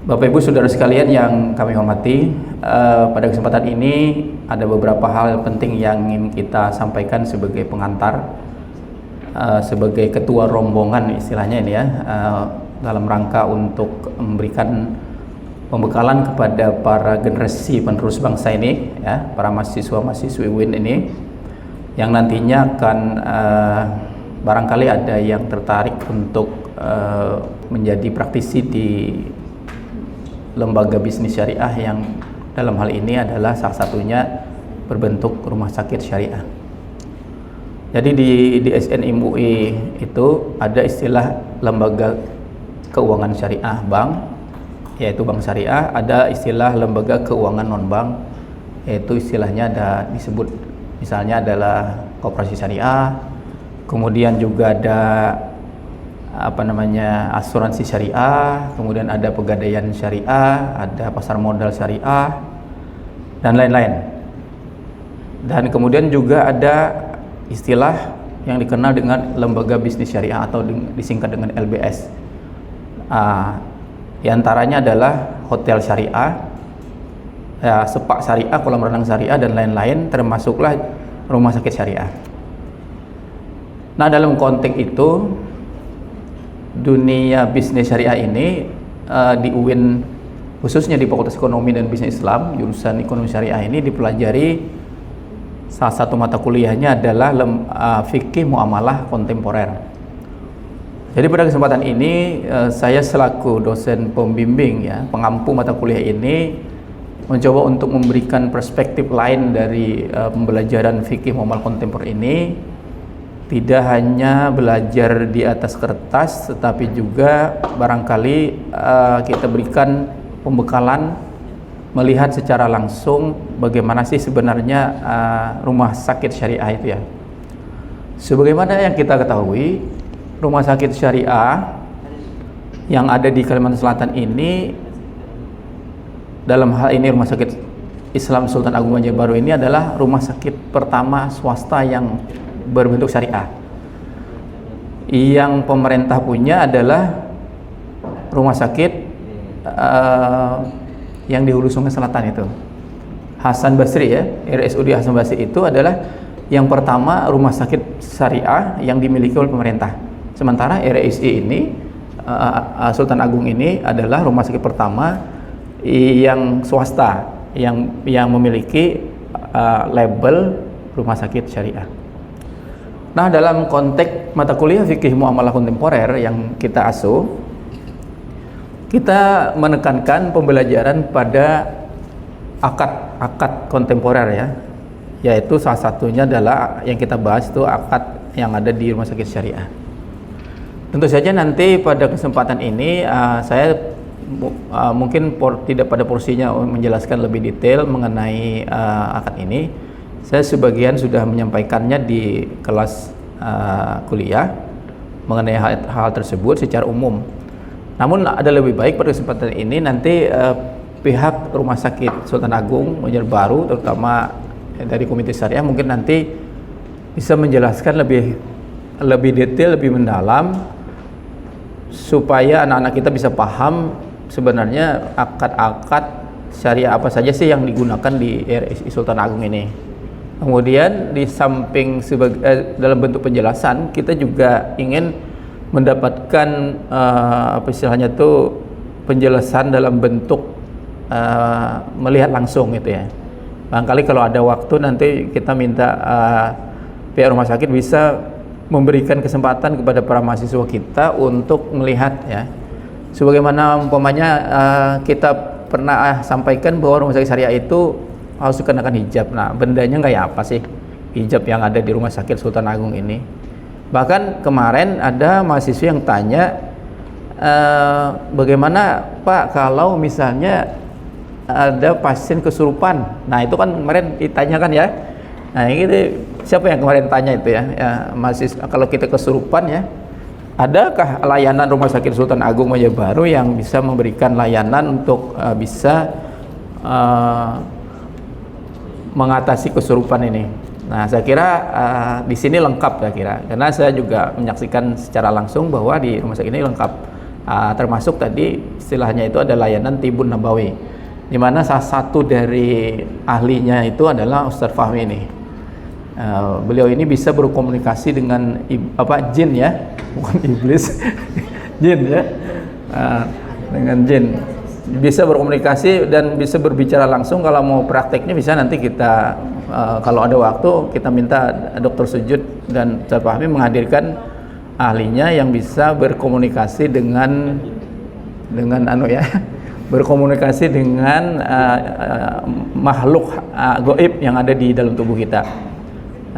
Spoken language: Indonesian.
Bapak Ibu Saudara sekalian yang kami hormati, pada kesempatan ini ada beberapa hal penting yang ingin kita sampaikan sebagai pengantar, sebagai ketua rombongan istilahnya ini ya, dalam rangka untuk memberikan pembekalan kepada para generasi penerus bangsa ini, ya, para mahasiswa-mahasiswi UIN ini, yang nantinya akan barangkali ada yang tertarik untuk menjadi praktisi di lembaga bisnis syariah yang dalam hal ini adalah salah satunya berbentuk rumah sakit syariah. Jadi di SNM UI itu ada istilah lembaga keuangan syariah bank, yaitu bank syariah, ada istilah lembaga keuangan non bank, yaitu istilahnya ada disebut misalnya adalah koperasi syariah, kemudian juga ada asuransi syariah, kemudian ada pegadaian syariah, ada pasar modal syariah, dan lain-lain. Dan kemudian juga ada istilah yang dikenal dengan lembaga bisnis syariah atau disingkat dengan LBS. Di antaranya adalah hotel syariah, spa syariah, kolam renang syariah, dan lain-lain, termasuklah rumah sakit syariah. Nah, dalam konteks itu dunia bisnis syariah ini di UIN, khususnya di Fakultas Ekonomi dan Bisnis Islam, jurusan ekonomi syariah ini dipelajari, salah satu mata kuliahnya adalah fikih muamalah kontemporer. Jadi pada kesempatan ini saya selaku dosen pembimbing, ya, pengampu mata kuliah ini, mencoba untuk memberikan perspektif lain dari pembelajaran fikih muamalah kontemporer ini. Tidak hanya belajar di atas kertas, tetapi juga barangkali kita berikan pembekalan melihat secara langsung bagaimana sih sebenarnya rumah sakit syariah itu, ya. Sebagaimana yang kita ketahui, rumah sakit syariah yang ada di Kalimantan Selatan ini, dalam hal ini Rumah Sakit Islam Sultan Agung Banjarbaru ini adalah rumah sakit pertama swasta yang berbentuk syariah. Yang pemerintah punya adalah rumah sakit yang di Hulu Sungai Selatan itu, Hasan Basri, ya, RSUD Hasan Basri itu adalah yang pertama rumah sakit syariah yang dimiliki oleh pemerintah. Sementara RSI ini, Sultan Agung ini adalah rumah sakit pertama yang swasta yang memiliki label rumah sakit syariah. Nah, dalam konteks mata kuliah fikih muamalah kontemporer yang kita asuh, kita menekankan pembelajaran pada akad kontemporer, ya, yaitu salah satunya adalah yang kita bahas itu akad yang ada di rumah sakit syariah. Tentu saja nanti pada kesempatan ini saya mungkin tidak pada porsinya menjelaskan lebih detail mengenai akad ini. Saya sebagian sudah menyampaikannya di kelas kuliah mengenai hal tersebut secara umum. Namun ada lebih baik pada kesempatan ini nanti pihak Rumah Sakit Sultan Agung Banjarbaru, terutama dari Komite Syariah, mungkin nanti bisa menjelaskan lebih detail, lebih mendalam, supaya anak-anak kita bisa paham sebenarnya akad-akad syariah apa saja sih yang digunakan di RSI Sultan Agung ini. Kemudian di samping dalam bentuk penjelasan, kita juga ingin mendapatkan istilahnya itu penjelasan dalam bentuk melihat langsung gitu, ya. Barangkali kalau ada waktu nanti kita minta pihak rumah sakit bisa memberikan kesempatan kepada para mahasiswa kita untuk melihat, ya. Sebagaimana umpamanya kita pernah sampaikan bahwa rumah sakit syariah itu harus dikenakan hijab. Nah, bendanya kayak apa sih hijab yang ada di Rumah Sakit Sultan Agung ini? Bahkan kemarin ada mahasiswa yang tanya, bagaimana Pak kalau misalnya ada pasien kesurupan? Nah, itu kan kemarin ditanyakan, ya. Nah, ini siapa yang kemarin tanya itu, ya? Mahasiswa, kalau kita kesurupan, ya, adakah layanan Rumah Sakit Sultan Agung Banjarbaru yang bisa memberikan layanan untuk bisa mengatasi kesurupan ini? Nah, saya kira di sini lengkap, saya kira, karena saya juga menyaksikan secara langsung bahwa di rumah sakit ini lengkap. termasuk tadi istilahnya itu ada layanan Tibun Nabawi, di mana salah satu dari ahlinya itu adalah Ustadz Fahmi ini. Beliau ini bisa berkomunikasi dengan jin ya, bukan iblis, jin ya, dengan jin. Bisa berkomunikasi dan bisa berbicara langsung. Kalau mau prakteknya bisa nanti kita kalau ada waktu kita minta Dr. Sujud dan Ustadz Fahmi menghadirkan ahlinya yang bisa berkomunikasi dengan berkomunikasi dengan makhluk gaib yang ada di dalam tubuh kita.